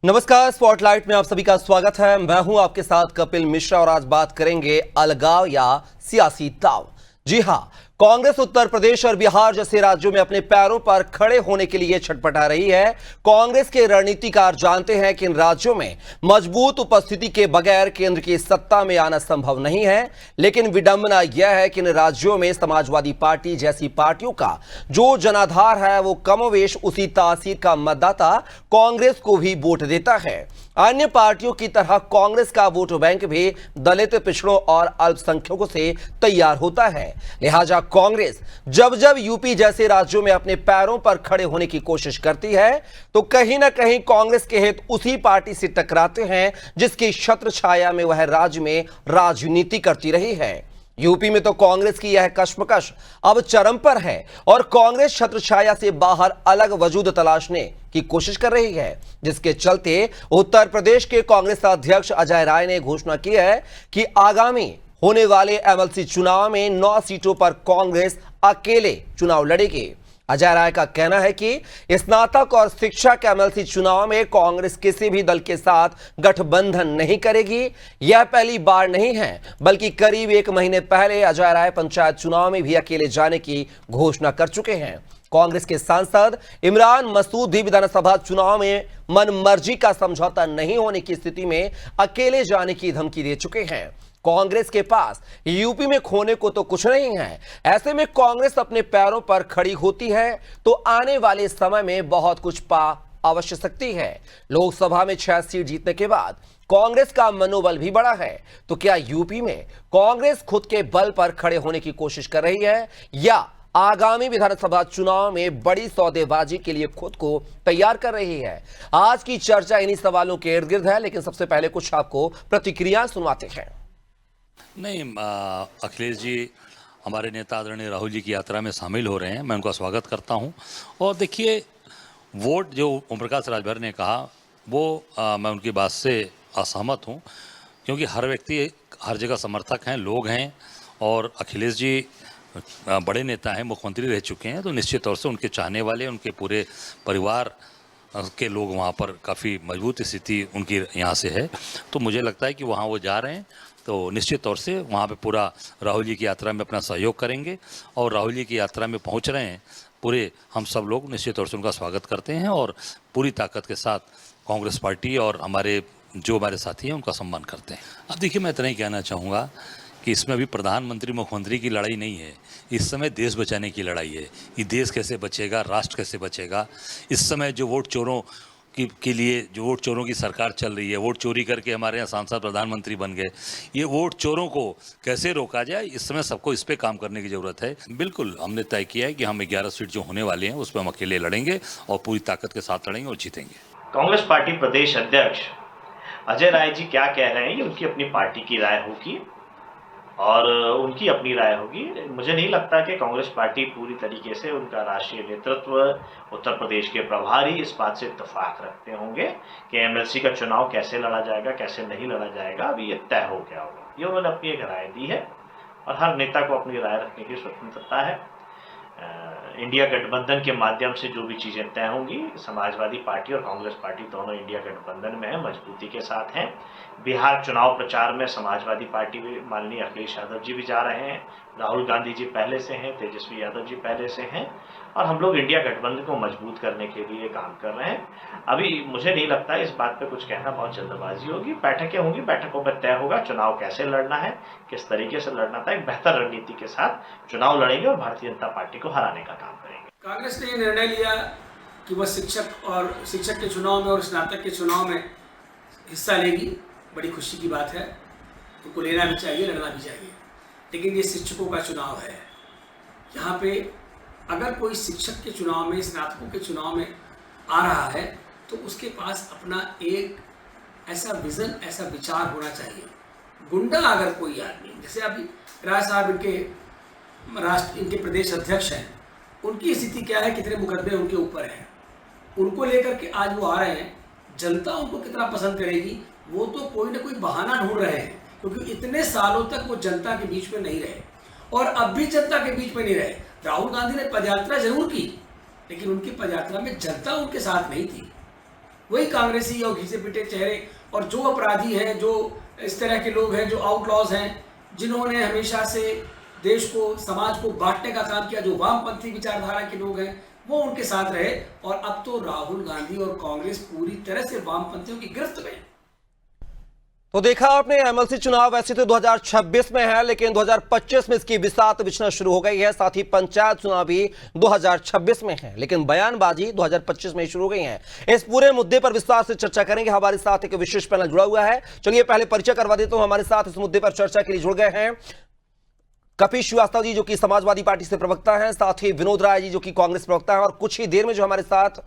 नमस्कार, स्पॉटलाइट में आप सभी का स्वागत है। मैं हूं आपके साथ कपिल मिश्रा और आज बात करेंगे अलगाव या सियासी दांव। जी हां, कांग्रेस उत्तर प्रदेश और बिहार जैसे राज्यों में अपने पैरों पर खड़े होने के लिए छटपटा रही है। कांग्रेस के रणनीतिकार जानते हैं कि इन राज्यों में मजबूत उपस्थिति के बगैर केंद्र की सत्ता में आना संभव नहीं है, लेकिन विडंबना यह है कि इन राज्यों में समाजवादी पार्टी जैसी पार्टियों का जो जनाधार है वो कमोवेश उसी तासीर का मतदाता कांग्रेस को भी वोट देता है। अन्य पार्टियों की तरह कांग्रेस का वोट बैंक भी दलित, पिछड़ों और अल्पसंख्यकों से तैयार होता है। लिहाजा कांग्रेस जब जब यूपी जैसे राज्यों में अपने पैरों पर खड़े होने की कोशिश करती है तो कहीं ना कहीं कांग्रेस के हित उसी पार्टी से टकराते हैं जिसकी छत्र छाया में वह राज्य में राजनीति करती रही है। यूपी में तो कांग्रेस की यह कश्मकश अब चरम पर है और कांग्रेस छत्रछाया से बाहर अलग वजूद तलाशने की कोशिश कर रही है, जिसके चलते उत्तर प्रदेश के कांग्रेस अध्यक्ष अजय राय ने घोषणा की है कि आगामी होने वाले एमएलसी चुनाव में 9 सीटों पर कांग्रेस अकेले चुनाव लड़ेगी। अजय राय का कहना है कि स्नातक और शिक्षक एमएलसी चुनाव में कांग्रेस किसी भी दल के साथ गठबंधन नहीं करेगी। यह पहली बार नहीं है, बल्कि करीब 1 महीने पहले अजय राय पंचायत चुनाव में भी अकेले जाने की घोषणा कर चुके हैं। कांग्रेस के सांसद इमरान मसूद भी विधानसभा चुनाव में मनमर्जी का समझौता नहीं होने की स्थिति में अकेले जाने की धमकी दे चुके हैं। कांग्रेस के पास यूपी में खोने को तो कुछ नहीं है। ऐसे में कांग्रेस अपने पैरों पर खड़ी होती है तो आने वाले समय में बहुत कुछ पा अवश्य सकती है। लोकसभा में 6 सीट जीतने के बाद कांग्रेस का मनोबल भी बढ़ा है, तो क्या यूपी में कांग्रेस खुद के बल पर खड़े होने की कोशिश कर रही है या आगामी विधानसभा चुनाव में बड़ी सौदेबाजी के लिए खुद को तैयार कर रही है? आज की चर्चा इन्हीं सवालों के इर्द गिर्द है, लेकिन सबसे पहले कुछ आपको प्रतिक्रिया सुनवाते हैं। नहीं, अखिलेश जी हमारे नेता आदरणीय राहुल जी की यात्रा में शामिल हो रहे हैं, मैं उनका स्वागत करता हूं। और देखिए, वोट जो ओम प्रकाश राजभर ने कहा वो मैं उनकी बात से असहमत हूं, क्योंकि हर व्यक्ति हर जगह समर्थक हैं, लोग हैं, और अखिलेश जी बड़े नेता हैं, मुख्यमंत्री रह चुके हैं, तो निश्चित तौर से उनके चाहने वाले, उनके पूरे परिवार के लोग वहाँ पर काफ़ी मजबूत स्थिति उनकी यहाँ से है। तो मुझे लगता है कि वहाँ वो जा रहे हैं तो निश्चित तौर से वहाँ पे पूरा राहुल जी की यात्रा में अपना सहयोग करेंगे, और राहुल जी की यात्रा में पहुँच रहे हैं पूरे हम सब लोग निश्चित तौर से उनका स्वागत करते हैं और पूरी ताकत के साथ कांग्रेस पार्टी और हमारे साथी हैं उनका सम्मान करते हैं। अब देखिए, मैं इतना ही कहना चाहूँगा कि इसमें अभी प्रधानमंत्री मुख्यमंत्री की लड़ाई नहीं है, इस समय देश बचाने की लड़ाई है कि देश कैसे बचेगा, राष्ट्र कैसे बचेगा। इस समय जो वोट चोरों के लिए जो वोट चोरों की सरकार चल रही है, वोट चोरी करके हमारे यहाँ सांसद प्रधानमंत्री बन गए, ये वोट चोरों को कैसे रोका जाए, इस समय सबको इस पे काम करने की ज़रूरत है। बिल्कुल हमने तय किया है कि हम 11 सीट जो होने वाले हैं उस पर हम अकेले लड़ेंगे और पूरी ताकत के साथ लड़ेंगे और जीतेंगे। कांग्रेस पार्टी प्रदेश अध्यक्ष अजय राय जी क्या कह रहे हैं ये उनकी अपनी पार्टी की राय होगी और उनकी अपनी राय होगी। मुझे नहीं लगता कि कांग्रेस पार्टी पूरी तरीके से, उनका राष्ट्रीय नेतृत्व, उत्तर प्रदेश के प्रभारी इस बात से इत्तेफाक रखते होंगे कि एमएलसी का चुनाव कैसे लड़ा जाएगा, कैसे नहीं लड़ा जाएगा, अभी ये तय हो गया होगा। ये उन्होंने अपनी एक राय दी है और हर नेता को अपनी राय रखने की स्वतंत्रता है। इंडिया गठबंधन के माध्यम से जो भी चीज़ें तय होंगी, समाजवादी पार्टी और कांग्रेस पार्टी दोनों इंडिया गठबंधन में है, मजबूती के साथ हैं। बिहार चुनाव प्रचार में समाजवादी पार्टी भी, माननीय अखिलेश यादव जी भी जा रहे हैं, राहुल गांधी जी पहले से हैं, तेजस्वी यादव जी पहले से हैं, और हम लोग इंडिया गठबंधन को मजबूत करने के लिए काम कर रहे हैं। अभी मुझे नहीं लगता इस बात पे कुछ कहना, बहुत जल्दबाजी होगी। बैठकें होंगी, बैठकों पर तय होगा चुनाव कैसे लड़ना है, किस तरीके से लड़ना था। एक बेहतर रणनीति के साथ चुनाव लड़ेंगे और भारतीय जनता पार्टी को हराने का काम करेंगे। कांग्रेस ने निर्णय लिया कि वह शिक्षक के चुनाव में और स्नातक के चुनाव में हिस्सा लेगी। बड़ी खुशी की बात है, उनको लेना भी चाहिए, लड़ना भी चाहिए, लेकिन ये शिक्षकों का चुनाव है। यहाँ पे अगर कोई शिक्षक के चुनाव में, स्नातकों के चुनाव में आ रहा है तो उसके पास अपना एक ऐसा विज़न, ऐसा विचार होना चाहिए। गुंडा अगर कोई आदमी, जैसे अभी राय साहब इनके प्रदेश अध्यक्ष हैं, उनकी स्थिति क्या है, कितने मुकदमे उनके ऊपर हैं, उनको लेकर के आज वो आ रहे हैं। जनता उनको कितना पसंद करेगी, वो तो कोई ना कोई बहाना ढूंढ रहे हैं, क्योंकि इतने सालों तक वो जनता के बीच में नहीं रहे और अब भी जनता के बीच में नहीं रहे। राहुल गांधी ने पदयात्रा जरूर की, लेकिन उनकी पदयात्रा में जनता उनके साथ नहीं थी। वही कांग्रेसी और घिसे पिटे चेहरे, और जो अपराधी हैं, जो इस तरह के लोग हैं, जो आउटलॉज हैं, जिन्होंने हमेशा से देश को, समाज को बांटने का काम किया, जो वामपंथी विचारधारा के लोग हैं, वो उनके साथ रहे। और अब तो राहुल गांधी और कांग्रेस पूरी तरह से वामपंथियों की गिरफ्त में है। तो देखा आपने, एमएलसी चुनाव वैसे तो 2026 में है, लेकिन 2025 में इसकी बिसात बिछना शुरू हो गई है। साथ ही पंचायत चुनाव भी 2026 में है, लेकिन बयानबाजी 2025 में शुरू हो गई है। इस पूरे मुद्दे पर विस्तार से चर्चा करेंगे। हमारे साथ एक विशेष पैनल जुड़ा हुआ है। चलिए पहले परिचय करवा देता हूं। हमारे साथ इस मुद्दे पर चर्चा के लिए जुड़ गए हैं कपिल श्रीवास्तव जी, जो कि समाजवादी पार्टी से प्रवक्ता हैं, साथ ही विनोद राय जी, जो कि कांग्रेस प्रवक्ता है, और कुछ ही देर में जो हमारे साथ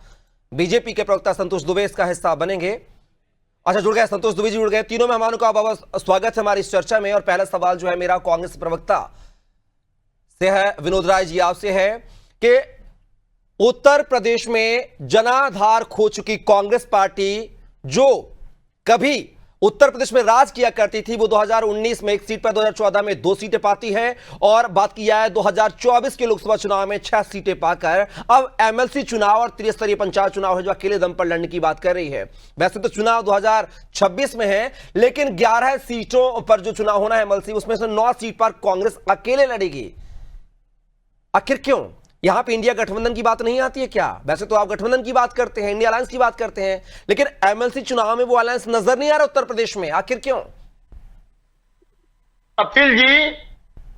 बीजेपी के प्रवक्ता संतोष दुबे इसका हिस्सा बनेंगे। अच्छा, जुड़ गए, संतोष दुबे जी जुड़ गए। तीनों मेहमानों का बहुत स्वागत है हमारी इस चर्चा में। और पहला सवाल जो है मेरा कांग्रेस प्रवक्ता से है, विनोद राय जी आपसे है कि उत्तर प्रदेश में जनाधार खो चुकी कांग्रेस पार्टी, जो कभी उत्तर प्रदेश में राज किया करती थी, वो 2019 में एक सीट पर, 2014 में 2 सीटें पाती है, और बात किया है 2024 के लोकसभा चुनाव में 6 सीटें पाकर अब एमएलसी चुनाव और त्रिस्तरीय पंचायत चुनाव है जो अकेले दम पर लड़ने की बात कर रही है। वैसे तो चुनाव 2026 में है, लेकिन 11 सीटों पर जो चुनाव होना है एमएलसी, उसमें से 9 सीट पर कांग्रेस अकेले लड़ेगी। आखिर क्यों? यहां पे इंडिया गठबंधन की बात नहीं आती है क्या? वैसे तो आप गठबंधन की बात करते हैं, इंडिया अलायंस की बात करते हैं, लेकिन एमएलसी चुनाव में वो अलायंस नजर नहीं आ रहा उत्तर प्रदेश में। आखिर क्यों? कपिल जी,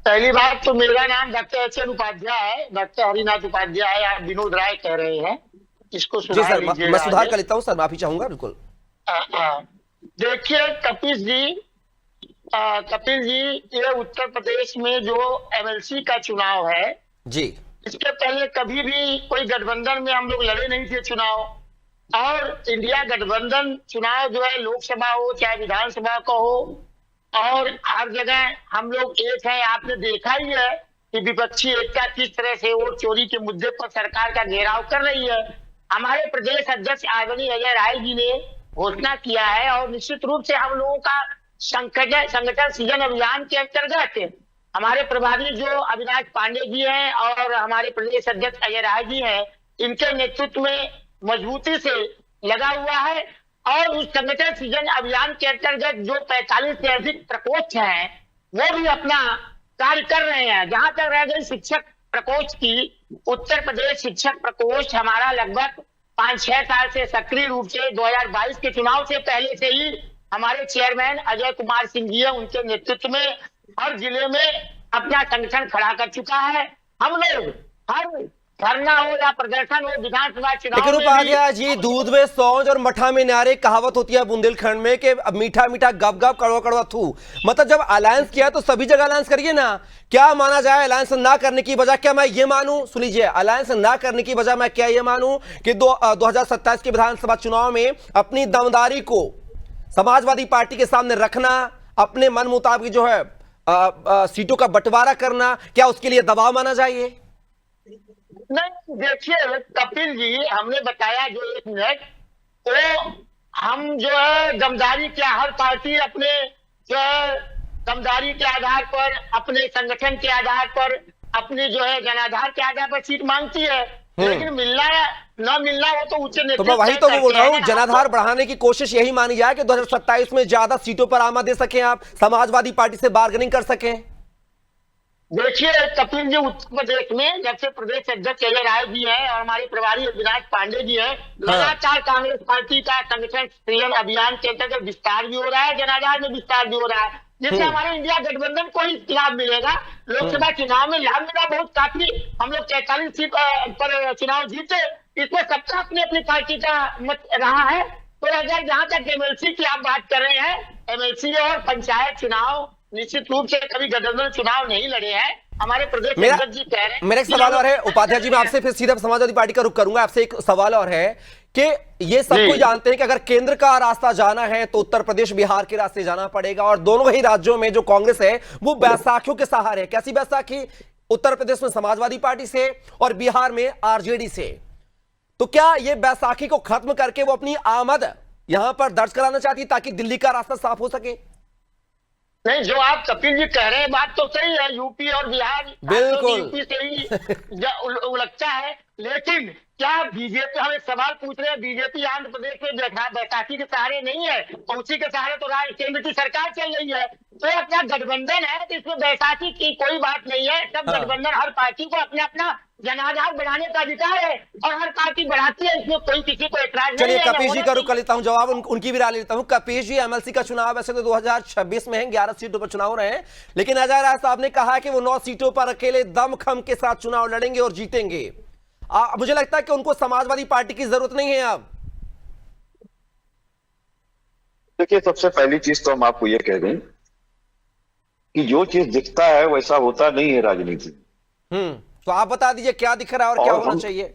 पहली बात तो मेरा नाम डॉक्टर एच.एन. उपाध्याय है, डॉक्टर हरिनाथ उपाध्याय है। आप विनोद राय कह रहे हैं, इसको जी सुधार सर, लीजिएगा। मैं सुधार कर लेता हूं सर, माफी चाहूंगा। बिल्कुल। देखिए कपिल जी, ये उत्तर प्रदेश में जो एमएलसी का चुनाव है जी, इसके पहले कभी भी कोई गठबंधन में हम लोग लड़े नहीं थे चुनाव। और इंडिया गठबंधन चुनाव जो है, लोकसभा हो चाहे विधानसभा का हो, और हर जगह हम लोग एक हैं। आपने देखा ही है कि विपक्षी एकता किस तरह से वोट चोरी के मुद्दे पर सरकार का घेराव कर रही है। हमारे प्रदेश अध्यक्ष आदरणीय अजय राय जी ने घोषणा किया है, और निश्चित रूप से हम लोगों का संगठन सृजन अभियान के अंतर्गत हमारे प्रभारी जो अविनाश पांडे जी हैं और हमारे प्रदेश अध्यक्ष अजय राय जी हैं, इनके नेतृत्व में मजबूती से लगा हुआ है। और उस संगठन सृजन अभियान के अंतर्गत जो 45 से अधिक प्रकोष्ठ हैं, वो भी अपना कार्य कर रहे हैं। जहां तक रह गई शिक्षक प्रकोष्ठ की, उत्तर प्रदेश शिक्षक प्रकोष्ठ हमारा लगभग 5-6 साल से सक्रिय रूप से 2022 के चुनाव से पहले से ही हमारे चेयरमैन अजय कुमार सिंह जी है, उनके नेतृत्व में हर जिले में अपना संगठन खड़ा कर चुका है। हम लोग हर धरना हो या प्रदर्शन हो विधानसभा चुनाव लेकिन उपाध्याय जी, दूध में सौंज और मठा में नारे कहावत होती है बुंदेलखंड में कि मीठा मीठा गप गप कड़वा कड़वा थू। मतलब जब अलायंस किया तो सभी जगह अलायंस करिए ना। क्या माना जाए अलायंस ना करने की वजह? क्या मैं ये मानूं, सुन लीजिए, अलायंस ना करने की वजह मैं क्या ये मानूं कि 2027 के विधानसभा चुनाव में अपनी दमदारी को समाजवादी पार्टी के सामने रखना, अपने मन मुताबिक जो है सीटों का बंटवारा करना, क्या उसके लिए दबाव माना जाए? नहीं, देखिए कपिल जी, हमने बताया जो 1 मिनट, तो हम जो है दमदारी क्या, हर पार्टी अपने जो है दमदारी के आधार पर, अपने संगठन के आधार पर, अपने जो है जनाधार के आधार पर सीट मांगती है। लेकिन मिलना न मिलना वो तो उच्च नेतृत्व। तो मैं वही तो बोल रहा हूँ, जनाधार बढ़ाने की कोशिश यही मानी जाए कि 2027 में ज्यादा सीटों पर आमा दे सकें, आप समाजवादी पार्टी से बार्गेनिंग कर सकें। देखिए कपिल जी, उत्तर प्रदेश में जब से प्रदेश अध्यक्ष अजय राय जी हैं और हमारे प्रभारी अविनाश पांडे जी हैं, लगातार कांग्रेस पार्टी का संगठन सृजन अभियान के अंतर्गत विस्तार भी हो रहा है, जनाधार में विस्तार भी हो रहा है, जिससे हमारे इंडिया गठबंधन को ही लाभ मिलेगा। लोकसभा चुनाव में लाभ मिला बहुत काफी। हम लोग 43 सीट पर चुनाव जीते, इसमें सबका अपनी अपनी पार्टी का मत रहा है। तो अगर जहां तक एमएलसी की आप बात कर रहे हैं, एमएलसी और पंचायत चुनाव निश्चित रूप से कभी गठबंधन चुनाव नहीं लड़े हैं। हमारे प्रदेश अध्यक्ष जी कह रहे हैं। मेरा एक सवाल और है उपाध्याय जी, मैं आपसे फिर सीधा समाजवादी पार्टी का रुख करूंगा। आपसे एक सवाल और है कि ये सब कोई जानते हैं कि अगर केंद्र का रास्ता जाना है तो उत्तर प्रदेश बिहार के रास्ते जाना पड़ेगा, और दोनों ही राज्यों में जो कांग्रेस है वो बैसाखियों के सहारे है। कैसी बैसाखी? उत्तर प्रदेश में समाजवादी पार्टी से और बिहार में आरजेडी से। तो क्या ये बैसाखी को खत्म करके वो अपनी आमद यहां पर दर्ज कराना चाहती है ताकि दिल्ली का रास्ता साफ हो सके? नहीं, जो आप कपिल जी कह रहे हैं बात तो सही है, यूपी और बिहार बिल्कुल। यूपी से ही उलझता है, लेकिन क्या बीजेपी, हम एक सवाल पूछ रहे हैं, बीजेपी आंध्र प्रदेश में बैसाखी के सहारे नहीं है, और उसी के सहारे तो केंद्र की सरकार चल रही है। तो ये अपना गठबंधन है, तो इसमें बैसाखी की कोई बात नहीं है। सब हाँ। गठबंधन, हर पार्टी को अपना अपना जनाधार बढ़ाने का अधिकार है, और हर पार्टी बढ़ाती है, इसमें कोई किसी को ऐतराज नहीं चलिए है। कपीश जी का रुख कर लेता हूं, जवाब उनकी भी राय लेता हूं। कपीश जी, एमएलसी का चुनाव वैसे तो 2026 में है, 11 सीटों पर चुनाव रहे हैं, लेकिन अजय राय साहब ने कहा कि वो 9 सीटों पर अकेले दमखम के साथ चुनाव लड़ेंगे और जीतेंगे। मुझे लगता है कि उनको समाजवादी पार्टी की जरूरत नहीं है अब। देखिए, सबसे पहली चीज तो हम आपको ये कह दें कि जो चीज दिखता है वैसा होता नहीं है राजनीति। तो आप बता दीजिए क्या दिख रहा है और क्या और होना हम चाहिए।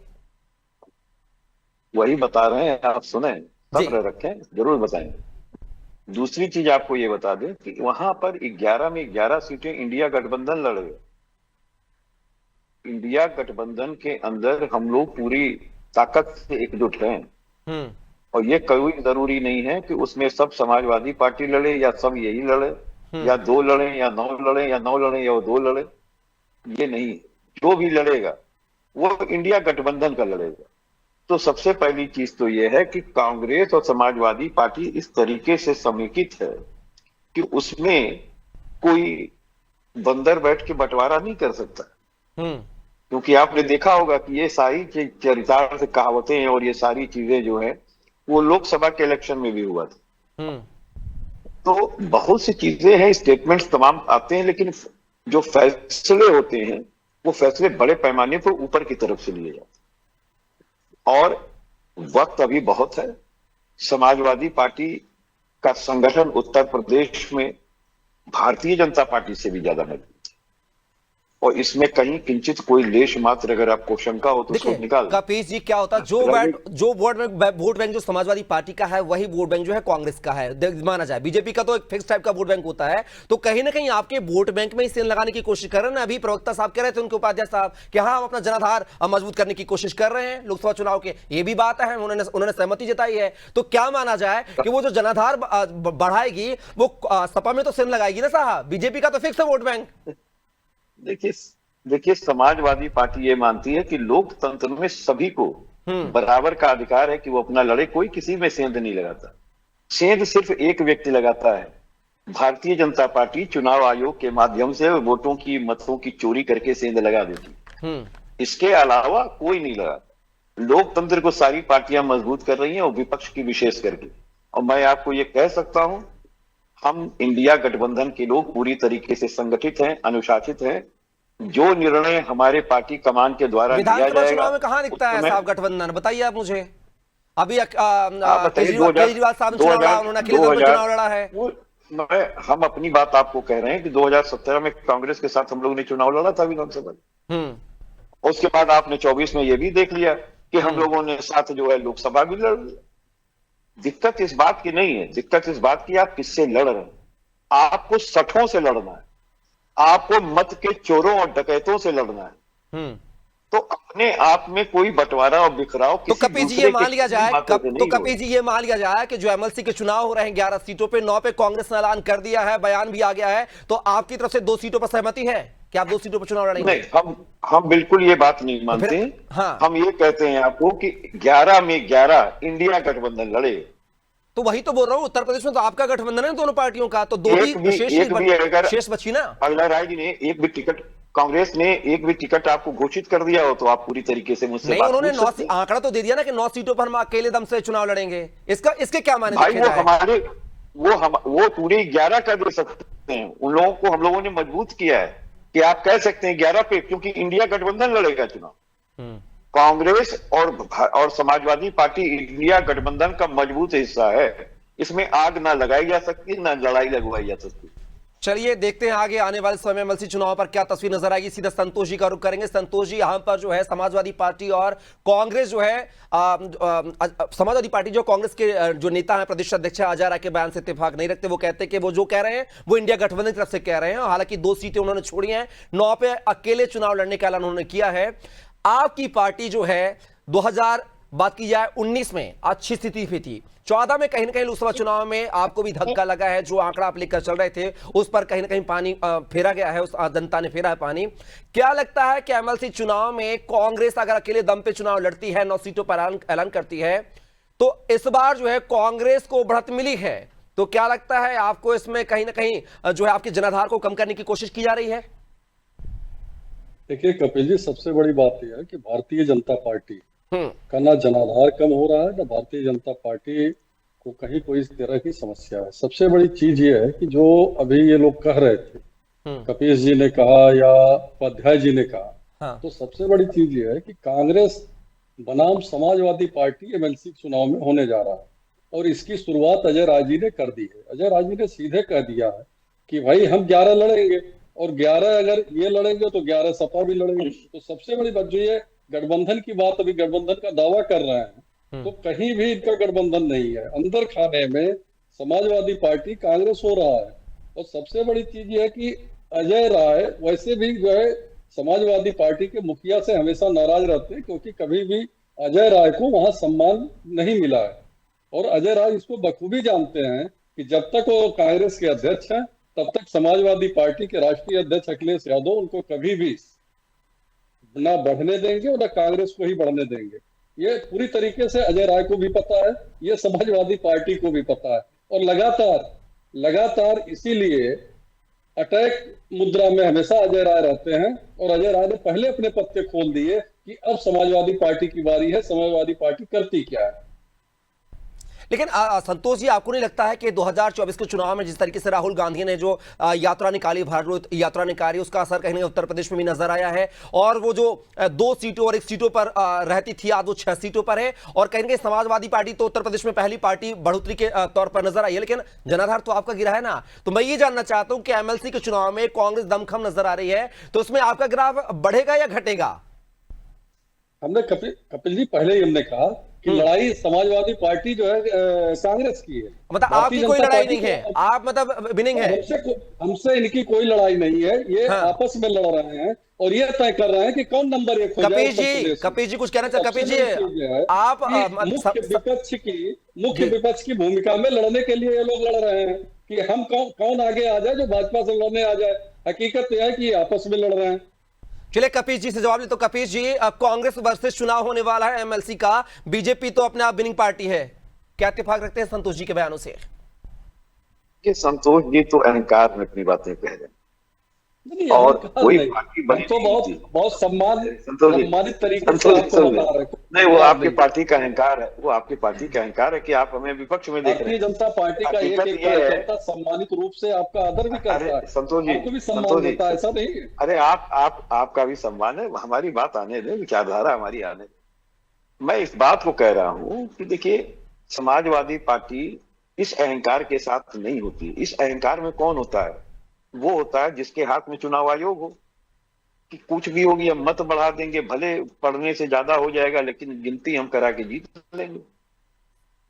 वही बता रहे हैं, आप सुने, जी। सब्र रखें, जरूर बताएं। दूसरी चीज आपको ये बता दें कि वहां पर 11 में 11 सीटें इंडिया गठबंधन लड़े। इंडिया गठबंधन के अंदर हम लोग पूरी ताकत से एकजुट हैं, और ये कोई जरूरी नहीं है कि उसमें सब समाजवादी पार्टी लड़े या सब यही लड़े, या 2 लड़े या 9 लड़े या 9 लड़े या 2 लड़े। ये नहीं, जो भी लड़ेगा वो इंडिया गठबंधन का लड़ेगा। तो सबसे पहली चीज तो ये है कि कांग्रेस और समाजवादी पार्टी इस तरीके से समेकित है कि उसमें कोई बंदर बैठ के बंटवारा नहीं कर सकता। क्योंकि आपने देखा होगा कि ये सारी चरितार्थ कहावतें हैं और ये सारी चीजें जो है वो लोकसभा के इलेक्शन में भी हुआ था। तो बहुत सी चीजें हैं, स्टेटमेंट्स तमाम आते हैं, लेकिन जो फैसले होते हैं वो फैसले बड़े पैमाने पर ऊपर की तरफ से लिए जाते हैं, और वक्त अभी बहुत है। समाजवादी पार्टी का संगठन उत्तर प्रदेश में भारतीय जनता पार्टी से भी ज्यादा मजबूत है, और इसमें कहीं किंचित कोई लेश मात्र अगर आपको शंका हो तो उसको निकाल। कपीश जी, क्या होता है जो वोट बैंक जो समाजवादी पार्टी का है वही वोट बैंक जो है कांग्रेस का है, माना जाए। बीजेपी का तो एक फिक्स टाइप का वोट बैंक होता है, तो कहीं ना कहीं आपके वोट बैंक में ही सेंध लगाने की कोशिश कर रहे हैं। अभी प्रवक्ता साहब कह रहे थे, उनके उपाध्यक्ष साहब, कि हाँ हम अपना जनाधार मजबूत करने की कोशिश कर रहे हैं लोकसभा चुनाव के, ये भी बात है, उन्होंने सहमति जताई है। तो क्या माना जाए कि वो जो जनाधार बढ़ाएगी वो सपा में तो सेंध लगाएगी ना साहब? बीजेपी का तो फिक्स है वोट बैंक। देखिए, समाजवादी पार्टी ये मानती है कि लोकतंत्र में सभी को बराबर का अधिकार है कि वो अपना लड़े, कोई किसी में सेंध नहीं लगाता। सेंध सिर्फ एक व्यक्ति लगाता है, भारतीय जनता पार्टी चुनाव आयोग के माध्यम से वोटों की, मतों की चोरी करके सेंध लगा देती। इसके अलावा कोई नहीं लगाता। लोकतंत्र को सारी पार्टियां मजबूत कर रही हैं, और विपक्ष की विशेष करके। और मैं आपको ये कह सकता हूं, हम इंडिया गठबंधन के लोग पूरी तरीके से संगठित हैं, अनुशासित हैं। जो निर्णय हमारे पार्टी कमान के द्वारा लिया जाएगा, विधानसभा चुनाव में कहाँ दिखता है साहब गठबंधन? बताइए आप मुझे। अभी केजरीवाल साहब ने चुनाव लड़ा, उन्होंने अकेले दम पे चुनाव लड़ा है। हम अपनी बात आपको कह रहे हैं कि 2017 में कांग्रेस के साथ हम लोग ने चुनाव लड़ा था विधानसभा। उसके बाद आपने 24 में ये भी देख लिया कि हम लोगों ने साथ जो है लोकसभा भी लड़ लिया। दिक्कत इस बात की नहीं है, दिक्कत इस बात की आप किससे लड़ रहे हैं। आपको सठों से लड़ना है, आपको मत के चोरों और डकैतों से लड़ना है। तो अपने आप में कोई बंटवारा और बिखराव तो कपीश जी ये मान लिया जाए, तो कपीश जी ये मान लिया जाए कि जो एमएलसी के चुनाव हो रहे हैं 11 सीटों पे, 9 पे कांग्रेस ने ऐलान कर दिया है, बयान भी आ गया है, तो आपकी तरफ से 2 सीटों पर सहमति है कि आप 2 सीटों पर चुनाव लड़ेंगे? नहीं, हम बिल्कुल ये बात नहीं मानते। हाँ। हम ये कहते हैं आपको कि 11 में 11 इंडिया गठबंधन लड़े। तो वही तो बोल रहा हूं, उत्तर प्रदेश में तो आपका गठबंधन है दोनों पार्टियों का, तो 2 शेष बची ना। अगला राय जी ने एक भी टिकट, कांग्रेस ने एक भी टिकट आपको घोषित कर दिया हो तो आप पूरी तरीके से मुझसे नहीं, उन्होंने 9 आंकड़ा तो दे दिया ना कि 9 सीटों पर हम अकेले दम से चुनाव लड़ेंगे। इसके क्या माने? भाई वो पूरे 11 का दे सकते हैं। उन लोगों को हम लोगों ने मजबूत किया है कि आप कह सकते हैं 11 पे, क्योंकि इंडिया गठबंधन लड़ेगा चुनाव। कांग्रेस और समाजवादी पार्टी इंडिया गठबंधन का मजबूत हिस्सा है। इसमें आग ना लगाई जा सकती, ना लड़ाई लगवाई जा सकती। चलिए देखते हैं आगे आने वाले समय में एमएलसी चुनाव पर क्या तस्वीर नजर आएगी। सीधा संतोष जी का रुख करेंगे। संतोष जी, यहां पर जो है समाजवादी पार्टी और कांग्रेस जो है, समाजवादी पार्टी जो कांग्रेस के जो नेता हैं, प्रदेश अध्यक्ष अजय राय के बयान से इत्तेफाक नहीं रखते। वो कहते हैं कि वो जो कह रहे हैं वो इंडिया गठबंधन की तरफ से कह रहे हैं। हालांकि 2 सीटें उन्होंने छोड़ी हैं, 9 पे अकेले चुनाव लड़ने का ऐलान उन्होंने किया है। आपकी पार्टी जो है बात की जाए 19 में अच्छी स्थिति भी थी, 14 में कहीं ना कहीं लोकसभा चुनाव में आपको भी धक्का लगा है, जो आंकड़ा आप लेकर चल रहे थे उस पर कहीं ना कहीं पानी फेरा गया है, उस जनता ने फेरा है पानी। क्या लगता है कि एमएलसी चुनाव में कांग्रेस अगर अकेले दम पे चुनाव लड़ती है, 9 सीटों पर ऐलान करती है, तो इस बार जो है कांग्रेस को बढ़त मिली है, तो क्या लगता है आपको इसमें कहीं ना कहीं जो है आपके जनाधार को कम करने की कोशिश की जा रही है? देखिए कपिल जी, सबसे बड़ी बात यह है कि भारतीय जनता पार्टी का ना जनाधार कम हो रहा है, ना भारतीय जनता पार्टी को कहीं कोई इस तरह की समस्या है। सबसे बड़ी चीज ये है कि जो अभी ये लोग कह रहे थे, कपिल जी ने कहा या उपाध्याय जी ने कहा, हाँ। तो सबसे बड़ी चीज ये है कि कांग्रेस बनाम समाजवादी पार्टी एमएलसी चुनाव में होने जा रहा है, और इसकी शुरुआत अजय राय जी ने कर दी है। अजय राय जी ने सीधे कह दिया है कि भाई हम 11 लड़ेंगे, और 11 अगर ये लड़ेंगे तो 11 सपा भी लड़ेंगे। तो सबसे बड़ी बात जो ये गठबंधन की बात, अभी गठबंधन का दावा कर रहे हैं, तो कहीं भी इनका गठबंधन नहीं है। अंदर खाने में समाजवादी पार्टी कांग्रेस हो रहा है। और सबसे बड़ी चीज ये है कि अजय राय वैसे भी जो है समाजवादी पार्टी के मुखिया से हमेशा नाराज रहते हैं, क्योंकि कभी भी अजय राय को वहां सम्मान नहीं मिला है। और अजय राय इसको बखूबी जानते हैं कि जब तक वो कांग्रेस के अध्यक्ष हैं, तब तक समाजवादी पार्टी के राष्ट्रीय अध्यक्ष अखिलेश यादव उनको कभी भी ना बढ़ने देंगे और ना कांग्रेस को ही बढ़ने देंगे। ये पूरी तरीके से अजय राय को भी पता है, ये समाजवादी पार्टी को भी पता है। और लगातार इसीलिए अटैक मुद्रा में हमेशा अजय राय रहते हैं। और अजय राय ने पहले अपने पत्ते खोल दिए कि अब समाजवादी पार्टी की बारी है, समाजवादी पार्टी करती क्या है। लेकिन संतोष जी, आपको नहीं लगता है कि 2024 के चुनाव में जिस तरीके से राहुल गांधी ने जो यात्रा निकाली, भारत यात्रा निकाली, उसका असर कहीं ना कहीं उत्तर प्रदेश में भी नजर आया है, और वो जो 2 सीटों और 1 सीटों पर रहती थी, आज वो 6 सीटों पर है, और कहीं ना कहीं समाजवादी पार्टी तो उत्तर प्रदेश में पहली पार्टी बढ़ोतरी के तौर पर नजर आई है, लेकिन जनाधार तो आपका गिरा है ना। तो मैं ये जानना चाहता हूं कि एमएलसी के चुनाव में कांग्रेस दमखम नजर आ रही है, तो उसमें आपका ग्राफ बढ़ेगा या घटेगा? हमने कपिल जी पहले ही हमने कहा कि लड़ाई समाजवादी पार्टी जो है कांग्रेस की है। मतलब आपकी कोई लड़ाई नहीं है, आप मतलब विनिंग है? हमसे इनकी कोई लड़ाई नहीं है, ये आपस में लड़ रहे हैं और ये तय कर रहे हैं कि कौन नंबर 1 हो जाए। कपिल जी कुछ कहना चाहते? कपिल जी, आप मुख्य विपक्ष की भूमिका में लड़ने के लिए ये लोग लड़ रहे हैं कि हम कौन आगे आ जाए, जो भाजपा से लड़ने आ जाए। हकीकत यह है कि आपस में लड़ रहे हैं। चलिए कपिल जी से जवाब ले। तो कपिल जी, कांग्रेस वर्सेस चुनाव होने वाला है एमएलसी का, बीजेपी तो अपने आप विनिंग पार्टी है, क्या इत्तेफाक रखते हैं संतोष जी के बयानों से? कि संतोष जी तो अहंकार में अपनी बातें कह रहे हैं, और कोई पार्टी बनी तो बहुत सम्मानित तरीके से नहीं, वो आपकी पार्टी का अहंकार है, वो आपकी पार्टी का अहंकार है कि आप हमें विपक्ष में देख रहे हैं। भारतीय जनता पार्टी का एक कार्यकर्ता सम्मानित रूप से आपका आदर भी करता है। संतोष जी, आपको भी सम्मान देता है, ऐसा नहीं है? अरे आपका भी सम्मान है, हमारी बात आने दे, विचारधारा हमारी आने दे। मैं इस बात को कह रहा हूं कि देखिए, समाजवादी पार्टी इस अहंकार के साथ नहीं होती। इस अहंकार में कौन होता है? वो होता है जिसके हाथ में चुनाव आयोग हो, कि कुछ भी होगी हम मत बढ़ा देंगे, भले पढ़ने से ज्यादा हो जाएगा, लेकिन गिनती हम करा के जीत लेंगे।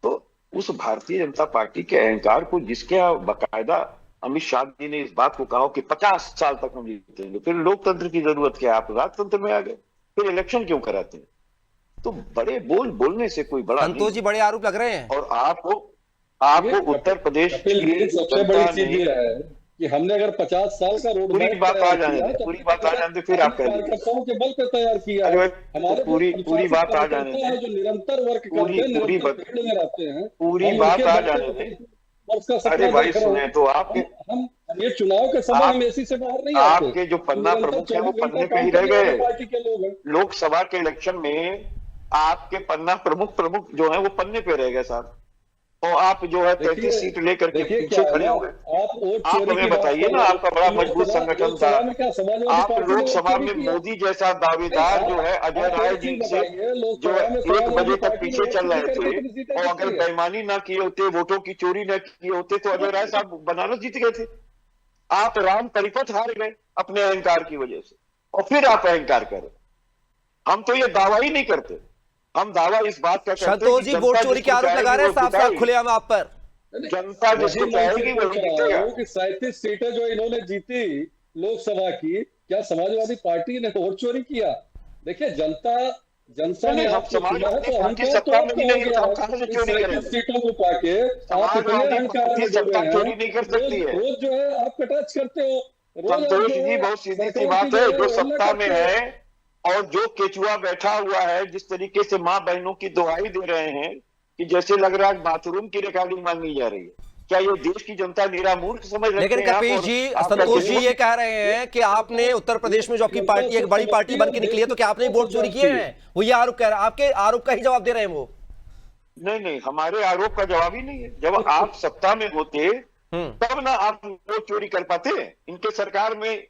तो उस भारतीय जनता पार्टी के अहंकार को, जिसके बाकायदा अमित शाह जी ने इस बात को कहा कि 50 साल तक हम जीतेंगे, फिर लोकतंत्र की जरूरत क्या? आप राजतंत्र में आ गए, फिर इलेक्शन क्यों कराते हैं? तो बड़े बोलने से कोई बड़ा संतोष जी, बड़े आरोप लग रहे हैं। और आपको उत्तर प्रदेश की सबसे बड़ी चीज ये है कि हमने अगर 50 साल का रोड पूरी बात आ जाने फिर आप कार्यकर्ताओं के बल पे तैयार किया है। हमारे पूरी बात आ जाने दे, जो निरंतर वर्क करते हैं, पूरी बात आ जाने दे। अरे भाई सुने तो हम ये चुनाव के समय हम एसी से बाहर नहीं आते। आपके जो पन्ना प्रमुख है वो पन्ने पे ही रह गए। पार्टी के लोग हैं। लोकसभा के इलेक्शन में आपके पन्ना प्रमुख जो है वो पन्ने पे रह गए साहब, और आप जो है 33 सीट लेकर के पीछे खड़े हो गए। आप हमें बताइए ना, आपका बड़ा मजबूत संगठन था, आप लोकसभा में मोदी जैसा दावेदार जो है अजय राय जी से जो है 1 बजे तक पीछे चल रहे थे, और अगर बेईमानी ना किए होते, वोटों की चोरी ना किए होते, तो अजय राय साहब बनारस जीत गए थे। आप राम परिपथ हार गए अपने अहंकार की वजह से, और फिर आप अहंकार करें। हम तो ये दावा ही नहीं करते, हम दावा इस बात का करते हैं संतोष जी वोट चोरी के आरोप लगा रहे हैं साफ-साफ खुलेआम आप पर। जनता जिसको चाहेगी वही जीतेगा। 37 सीटें जो इन्होंने जीती लोकसभा की, क्या समाजवादी पार्टी ने वोट चोरी किया? देखिए, जनता जनता ने हम आपको चुना है तो समाजवादी अहंकार पार्टी तो सत्ता में आपको भी हो नहीं है, गया तो हम है। कहाँ से इस चोरी 37 करेंगे? सीटों को पाके आप इतने समाजवादी अहंकार पार्टी में जुड़ सत्ता गए चोरी हैं, नहीं कर सकती है। रोज जो है आप टच करते हो, रोज आप संतोष जो जी, है बहुत सीधी सी सरकार बात की है, जो जो है सत्ता हल्ला में करते हो। है और जो केचुआ बैठा हुआ है, जिस तरीके से माँ बहनों की दुहाई दे रहे हैं कि जैसे लग रहा है बाथरूम की रिकॉर्डिंग मांगी जा रही है। क्या ये देश की जनता निरा मूर्ख समझ रखते लेकिन हैं आप? कपिल और जी, आपका संतोष जी केचुआ- ये कह रहे हैं कि आपने उत्तर प्रदेश में जो आपकी पार्टी एक बड़ी पार्टी बन के निकली है, तो क्या आपने वोट चोरी किए हैं? वो ये आरोप कह रहा है, आपके आरोप का ही जवाब दे रहे हैं वो। नहीं, हमारे आरोप का जवाब ही नहीं है। जब आप सत्ता में होते तब ना आप वोट चोरी कर पाते। इनके सरकार में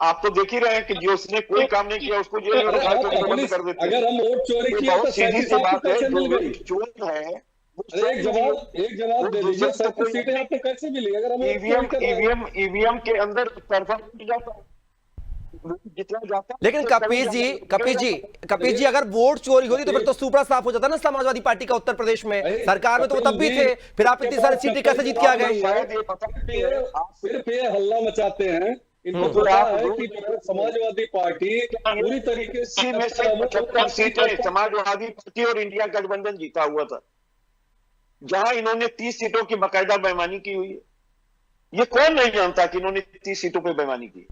आप तो देख ही रहे हैं कि जो उसने कोई काम नहीं किया उसको जेल में अरे डाल आप के बंद पुलिस, कर देते हैं। अगर हम वोट चोरी ये किए तो बहुत सीधी 37 सी बात है। कैसे जो मिल गई? चोर है वो अरे एक जवाब दे दीजिए, 37 सीटें आपको कैसे मिली अगर हम वोट चोरी ईवीएम कर रहे हैं? ईवीएम के अंदर तरफा टूट जाता है, जितना जाता है। लेकिन कपिल जी अगर वोट चोरी होती तो फिर तो सुपड़ा साफ हो जाता ना समाजवादी पार्टी का उत्तर प्रदेश में। अरे, सरकार में तो वो तब भी कपिल जी, थे, फिर आप इतनी सारी सीटें कैसे जीत के आ गए? शायद ये पता नहीं है आप सिर्फ ये हल्ला मचाते हैं। इनको तो पता आप है रोज- कि जो है समाजवादी पार्टी पूरी तरीके इसी में से 75 सीटें समाजवादी पार्टी और इंडिया गठबंधन जीता हुआ था, जहां इन्होंने 30 सीटों की बाकायदा बेईमानी की हुई है। ये कौन नहीं जानता कि इन्होंने 30 सीटों पे बेईमानी की।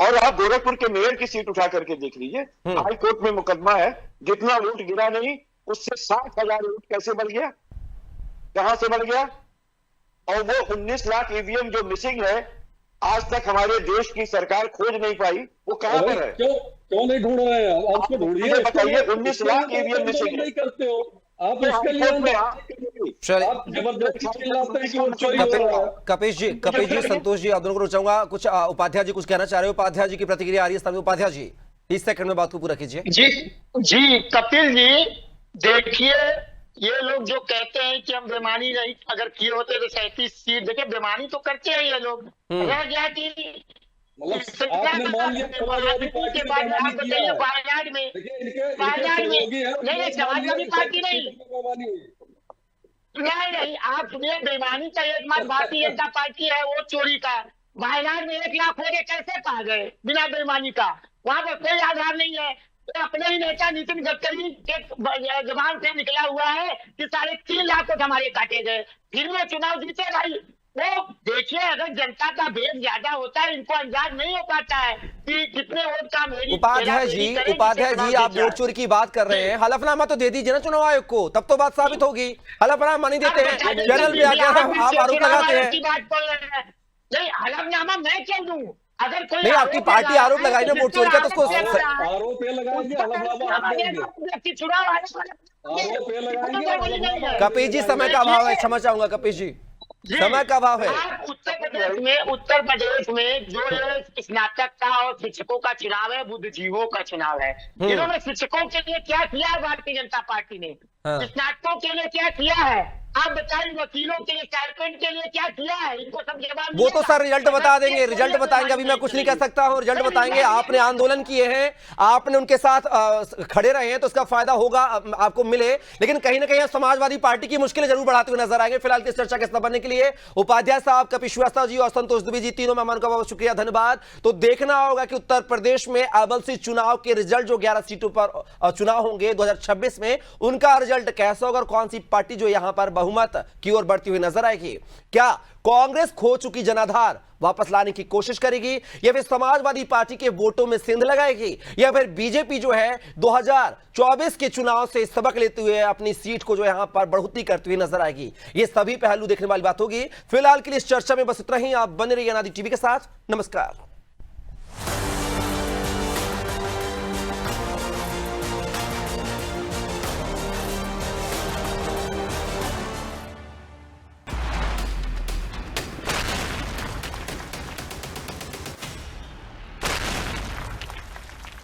और आप गोरखपुर के मेयर की सीट उठा करके देख लीजिए, हाई कोर्ट में मुकदमा है, जितना वोट गिरा नहीं उससे 60,000 वोट कैसे बढ़ गया, कहां से बढ़ गया? और वो 19 लाख ईवीएम जो मिसिंग है, आज तक हमारे देश की सरकार खोज नहीं पाई, वो कहां पर है? क्यों नहीं ढूंढ रहे हैं आप? उसको ढूंढिए। मुझे बताइए, 19 इसके लाख लिए ईवीएम मिसिंग है। नहीं करते हो आप, हाई इसके लिए कोर्ट में चलिए आप जबरदस्ती चिल्लाते हैं कि वोट चोरी हो रहा है। कपिल जी, संतोष जी, आप दोनों को रुचाऊंगा। कुछ उपाध्याय जी कुछ कहना चाह रहे हो? उपाध्याय जी की प्रतिक्रिया आ रही है। उपाध्याय जी 30 सेकंड में बात को पूरा कीजिए। जी कपिल जी, देखिए ये लोग जो कहते हैं कि हम बेईमानी नहीं अगर किए होते तो 37 सीट, देखिए बेईमानी तो करते हैं ये लोग। रह गया कि मतलब आपने मान लिया समाजवादी पार्टी के बाद आप बताइए वायनाड में नहीं समाजवादी पार्टी नहीं, आप सुनिए, बेईमानी का एकमात्र भारतीय जनता पार्टी है, वो चोरी का। वायनाड में 1 लाख हो गए, कैसे पा गए बिना बेईमानी का? वहां पर कोई आधार नहीं है। तो अपने ही नेता नितिन गडकरी के जबान से निकला हुआ है कि 3.5 लाख वोट हमारे काटे गए, फिर वो चुनाव जीते भाई। वो देखिए, अगर जनता का भेद ज्यादा होता है, इनको अंदाज नहीं हो पाता है कि कितने वोट का उपाध्याय जी आप वोट चोरी की बात कर रहे हैं, हलफनामा तो दे दीजिए ना चुनाव आयोग को, तब तो बात साबित होगी। हलफनामा नहीं देते हैं, चैनल पे आकर आप आरोप लगाते हैं। नहीं, हलफनामा मैं क्यों दूं? अगर कोई नहीं, आपकी पार्टी आरोप लगाई ना वोट चोरी का, तो उसको आरोप ये लगाएंगे, हलफनामा आप देंगे। चुनाव आरोप ये लगाएंगे। कपिल जी समय का अभाव है, क्षमा चाहूंगा कपिल जी, समय का अभाव है। उत्तर प्रदेश में जो ये स्नातक का और शिक्षकों का चुनाव है, बुद्धिजीवों का चुनाव है। इन्होंने शिक्षकों के लिए क्या किया है भारतीय जनता पार्टी ने? स्नातकों के लिए क्या किया है? आप बताइए, वकीलों के लिए, स्टाइपेंड के लिए क्या किया है? इनको सब जवाब वो तो सर रिजल्ट बता देंगे, रिजल्ट बताएंगे, अभी मैं कुछ नहीं कह सकता हूँ। रिजल्ट बताएंगे। आपने आंदोलन किए हैं, आपने उनके साथ खड़े रहे हैं, तो उसका फायदा होगा आपको मिले। लेकिन कहीं ना कहीं समाजवादी पार्टी की मुश्किलें जरूर बढ़ाते हुए नजर आएंगे। फिलहाल इस चर्चा के हिस्सा बनने के लिए उपाध्याय साहब, कपिल श्रीवास्तव जी और संतोष दुबे जी, तीनों मेहमानों का बहुत शुक्रिया, धन्यवाद। तो देखना होगा कि उत्तर प्रदेश में एमएलसी चुनाव के रिजल्ट, जो 11 सीटों पर चुनाव होंगे 2026 में, उनका रिजल्ट कैसा होगा और कौन सी पार्टी जो यहां पर बहुमत की ओर बढ़ती हुई नजर आएगी। क्या कांग्रेस खो चुकी जनाधार वापस लाने की कोशिश करेगी, या फिर समाजवादी पार्टी के वोटों में सेंध लगाएगी, या फिर बीजेपी जो है 2024 के चुनाव से सबक लेते हुए अपनी सीट को जो यहां पर बढ़ोतरी करती हुई नजर आएगी? ये सभी पहलू देखने वाली बात होगी। फिलहाल के लिए इस चर्चा में बस इतना ही। आप बने रहिए अनादि टीवी के साथ। नमस्कार।